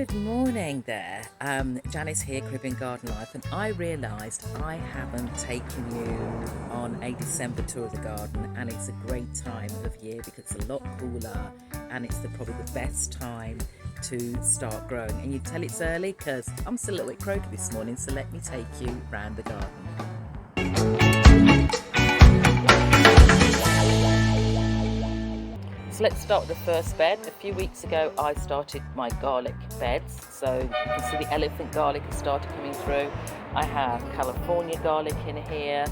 Good morning there. Janice here, Caribbean Garden Life, and I realised I haven't taken you on a December tour of the garden, and it's a great time of year because it's a lot cooler and it's probably the best time to start growing. And you can tell it's early because I'm still a little bit croaky this morning, so let me take you around the garden. So let's start with the first bed. A few weeks ago I started my garlic beds, so you can see the elephant garlic has started coming through. I have California garlic in here.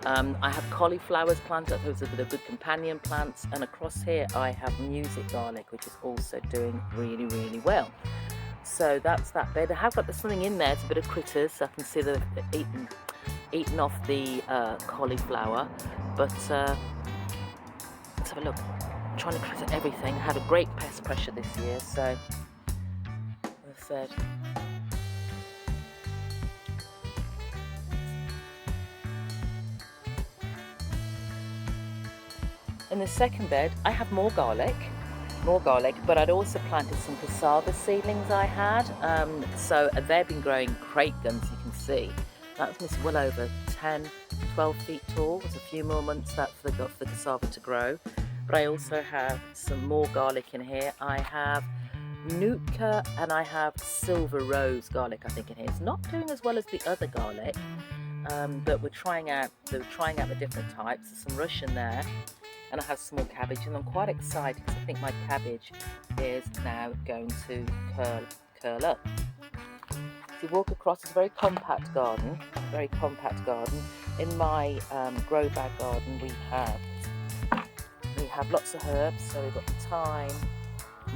I have cauliflowers planted, those are the good companion plants, and across here I have music garlic, which is also doing really well. So that's that bed. I have got something in there, it's a bit of critters, so I can see they've eaten off the cauliflower, but let's have a look. I'm trying to critter everything. I had a great pest pressure this year, so as I said, in the second bed I have more garlic, but I'd also planted some cassava seedlings I had, so they've been growing great guns. You can see that's well over 10-12 feet tall. There's a few more months that for the cassava to grow. But I also have some more garlic in here. I have Nootka and I have Silver Rose garlic, I think, in here. It's not doing as well as the other garlic, but we're trying out the different types. There's some Russian there, and I have some more cabbage, and I'm quite excited because I think my cabbage is now going to curl up. If you walk across, it's a very compact garden, In my grow bag garden, we have lots of herbs, so we've got thyme,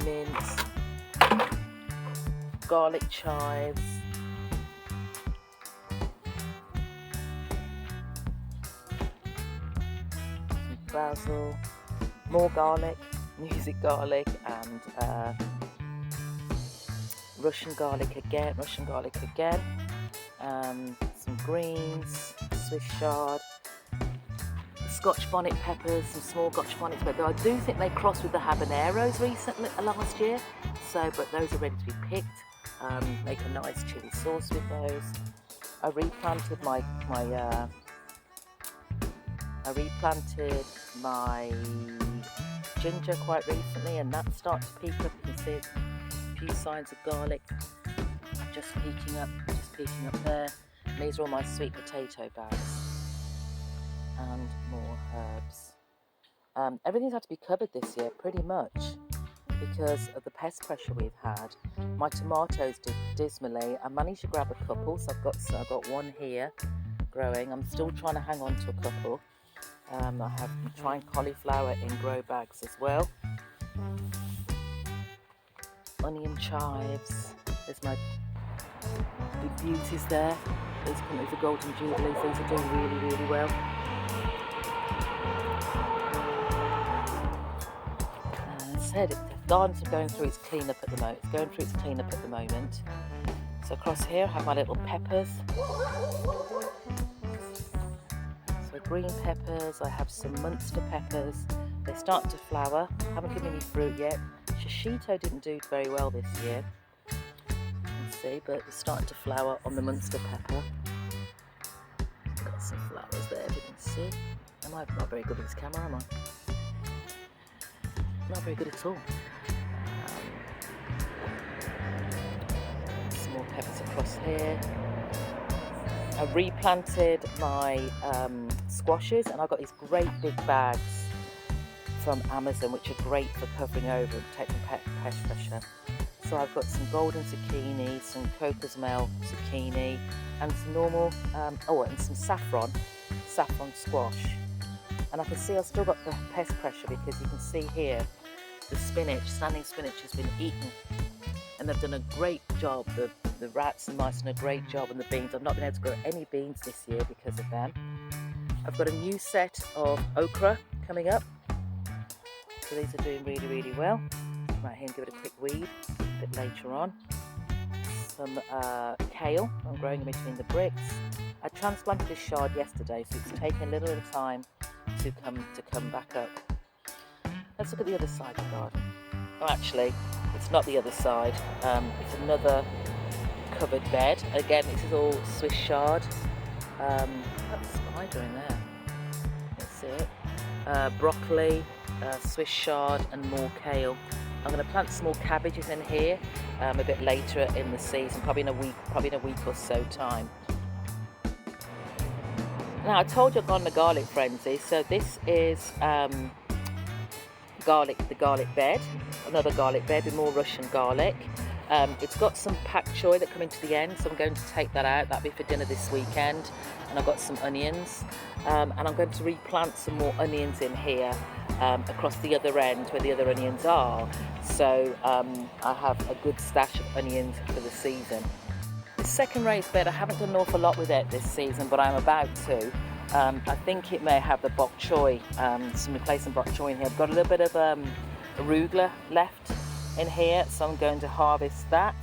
mint, garlic chives, some basil, more garlic, music garlic, and Russian garlic again, some greens, Swiss chard, Scotch bonnet peppers, some small Scotch bonnet peppers. I do think they crossed with the habaneros last year, but those are ready to be picked. Make a nice chili sauce with those. I replanted my ginger quite recently, and that's starting to peak up. You can see a few signs of garlic just peeking up there. And these are all my sweet potato bags. And more herbs. Everything's had to be covered this year pretty much because of the pest pressure we've had. My tomatoes did dismally. I managed to grab a couple, so I've got one here growing. I'm still trying to hang on to a couple. I'm trying cauliflower in grow bags as well. Onion chives. There's my big beauties there. These are golden jubilees. These are doing really well. The gardens are going through its cleanup at the moment. So across here I have my little peppers. So green peppers, I have some Munster peppers. They're starting to flower. Haven't given any fruit yet. Shishito didn't do very well this year, you can see, but it's starting to flower on the Munster pepper. Got some flowers there, if you can see. I'm not very good with this camera, am I? Not very good at all. Some more peppers across here. I replanted my squashes, and I got these great big bags from Amazon, which are great for covering over and protecting pest pressure. So I've got some golden zucchini, some cocosmel zucchini, and some normal, and some saffron squash. And I can see I've still got the pest pressure because you can see here the standing spinach has been eaten, and they've done a great job. The rats and mice have done a great job on the beans. I've not been able to grow any beans this year because of them. I've got a new set of okra coming up, so these are doing really well. Come out here and give it a quick weed a bit later on. Some kale, I'm growing in between the bricks. I transplanted this chard yesterday, so it's taken a little bit of time to come back up. Let's look at the other side of the garden. Oh, actually, It's not the other side. It's another covered bed. Again, this is all Swiss chard. Got a spider in there. Let's see it. Broccoli, Swiss chard, and more kale. I'm going to plant some more cabbages in here a bit later in the season, probably in a week or so time. Now, I told you I've gone on a garlic frenzy, so this is the garlic bed, another garlic bed with more Russian garlic. It's got some pak choy that come into the end, so I'm going to take that out. That'll be for dinner this weekend. And I've got some onions, and I'm going to replant some more onions in here across the other end where the other onions are. So I have a good stash of onions for the season. The second raised bed, I haven't done an awful lot with it this season, but I'm about to. I think it may have the bok choy, some replacement bok choy in here. I've got a little bit of arugula left in here, so I'm going to harvest that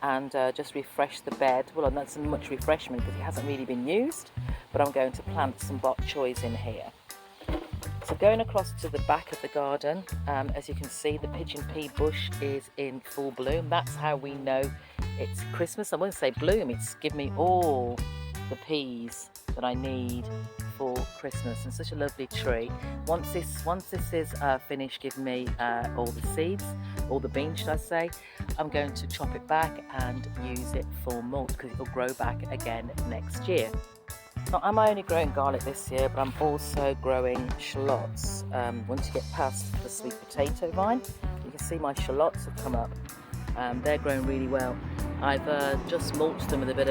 and just refresh the bed. Well, not so much refreshment because it hasn't really been used, but I'm going to plant some bok choys in here. So going across to the back of the garden, as you can see, the pigeon pea bush is in full bloom. That's how we know it's Christmas. I won't say bloom, it's given me all the peas that I need for Christmas, and such a lovely tree. Once this is finished giving me all the seeds, all the beans should I say, I'm going to chop it back and use it for mulch because it will grow back again next year. Not am I only growing garlic this year, but I'm also growing shallots. Once you get past the sweet potato vine, you can see my shallots have come up. They're growing really well. I've just mulched them with a bit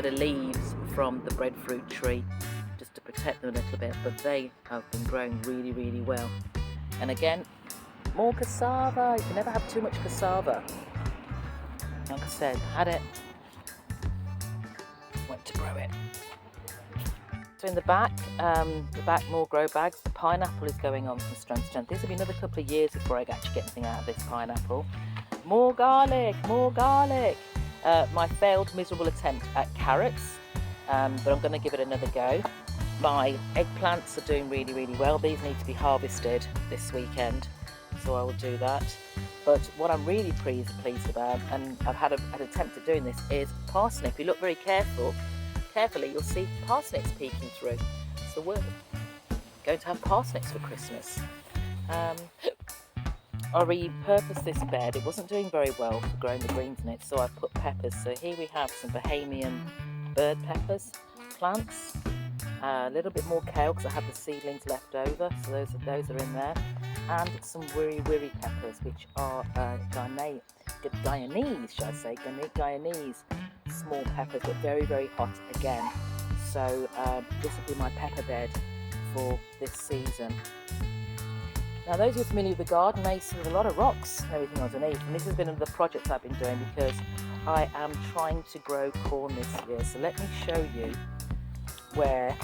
of leaves from the breadfruit tree just to protect them a little bit, but they have been growing really, really well. And again, more cassava. You can never have too much cassava. Like I said, had it, went to grow it. So in the back more grow bags. The pineapple is going on from strength to strength. This will be another couple of years before I actually get anything out of this pineapple. More garlic, more garlic. My failed miserable attempt at carrots, but I'm going to give it another go. My eggplants are doing really, really well. These need to be harvested this weekend, so I will do that. But what I'm really pleased about, and I've had an attempt at doing this, is parsnip. If you look very carefully, you'll see parsnips peeking through. So we're going to have parsnips for Christmas. I repurposed this bed. It wasn't doing very well for growing the greens in it, so I put peppers. So here we have some Bahamian bird peppers plants, a little bit more kale because I have the seedlings left over, so those are in there, and some wiri peppers, which are Guyanese, should I say, Guyanese small peppers, but very, very hot again. So this will be my pepper bed for this season. Now, those who are familiar with the garden may see a lot of rocks and everything underneath, and this has been another project I've been doing because I am trying to grow corn this year. So let me show you where.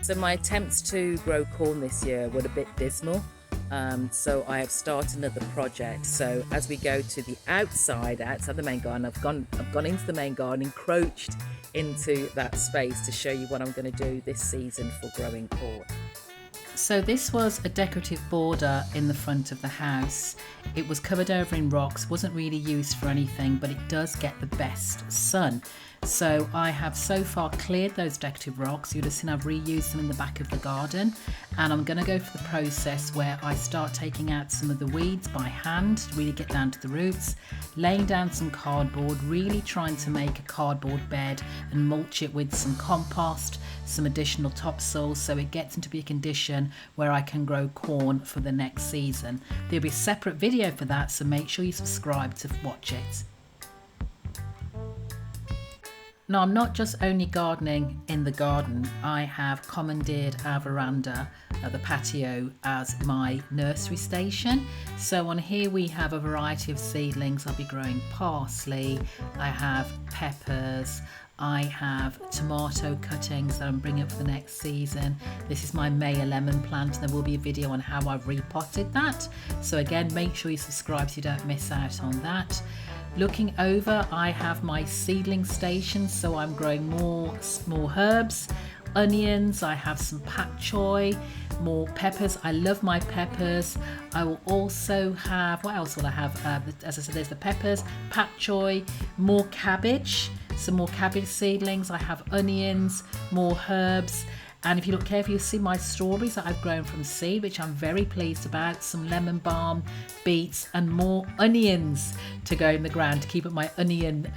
So my attempts to grow corn this year were a bit dismal. So I have started another project. So as we go to the outside the main garden, I've gone into the main garden, encroached into that space to show you what I'm going to do this season for growing corn. So this was a decorative border in the front of the house. It was covered over in rocks, wasn't really used for anything, but it does get the best sun. So I have so far cleared those decorative rocks. You'd have seen I've reused them in the back of the garden, and I'm going to go for the process where I start taking out some of the weeds by hand to really get down to the roots, laying down some cardboard, really trying to make a cardboard bed and mulch it with some compost, some additional topsoil, so it gets into a condition where I can grow corn for the next season. There'll be a separate video for that, so make sure you subscribe to watch it. Now, I'm not just only gardening in the garden. I have commandeered our veranda, the patio, as my nursery station. So on here we have a variety of seedlings. I'll be growing parsley, I have peppers, I have tomato cuttings that I'm bringing up for the next season. This is my Mayor lemon plant, and there will be a video on how I've repotted that. So again, make sure you subscribe so you don't miss out on that. Looking over, I have my seedling station, so I'm growing more small herbs, onions, I have some pak choy, more peppers. I love my peppers. I will also have, what else will I have? As I said, there's the peppers, pak choy, more cabbage, some more cabbage seedlings. I have onions, more herbs. And if you look carefully, you'll see my strawberries that I've grown from seed, which I'm very pleased about. Some lemon balm, beets, and more onions to go in the ground to keep up my onion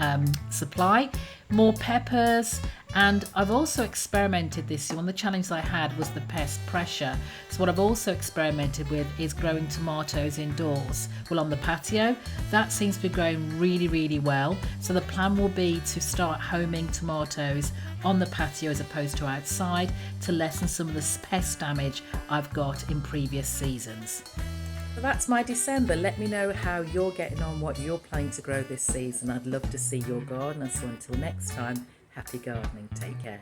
supply. More peppers. And I've also experimented this year. One of the challenges I had was the pest pressure. So what I've also experimented with is growing tomatoes indoors. Well, on the patio, that seems to be growing really, really well. So the plan will be to start homing tomatoes on the patio as opposed to outside to lessen some of the pest damage I've got in previous seasons. So that's my December. Let me know how you're getting on, what you're planning to grow this season. I'd love to see your garden. So until next time, happy gardening. Take care.